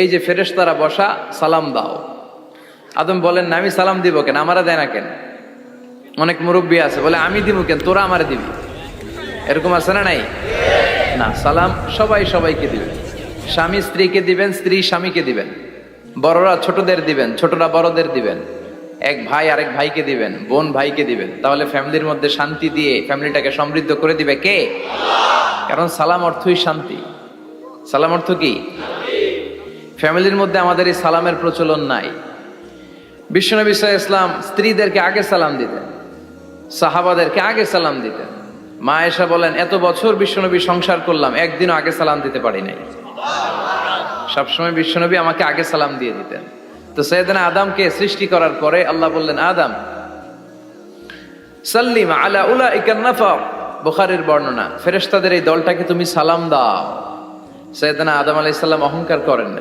এই যে ফেরেশতারা বসা, সালাম দাও। আদম বলেন না, আমি সালাম দিব কেন, আমারা দেয় না কেন? অনেক মুরব্বী আছে বলে আমি দিব কেন, তোরা আমারে দিবি। এরকম আছে না নাই? না, সালাম সবাই সবাইকে দিবেন। স্বামী স্ত্রীকে দিবেন, স্ত্রী স্বামীকে দিবেন, বড়রা ছোটদের দিবেন, ছোটরা বড়দের দিবেন, এক ভাই আরেক ভাইকে দিবেন, বোন ভাইকে দিবেন। তাহলে ফ্যামিলির মধ্যে শান্তি দিয়ে ফ্যামিলিটাকে সমৃদ্ধ করে দিবে কে? কারণ সালাম অর্থই শান্তি। সালাম অর্থ কি? ফ্যামিলির মধ্যে আমাদের এই সালামের প্রচলন নাই। বিশ্বনবী সাল্লাল্লাহু আলাইহি ওয়াসাল্লাম স্ত্রীদেরকে আগে সালাম দিতেন, সাহাবাদেরকে আগে সালাম দিতেন। মা আয়েশা বলেন, এত বছর বিশ্বনবী সংসার করলাম, একদিনও আগে সালাম দিতে পারি নাই। সবসময় বিশ্বনবী আমাকে আগে সালাম দিয়ে দিতেন। তো সাইয়েদনা আদমকে সৃষ্টি করার পরে আল্লাহ বললেন, আদম সাল্লিম আলা উলাইকান নাফার, বুখারীর বর্ণনা, ফেরেশতাদের এই দলটাকে তুমি সালাম দাও। সাইয়েদনা আদম আলাইহিস সালাম অহংকার করেন নাই।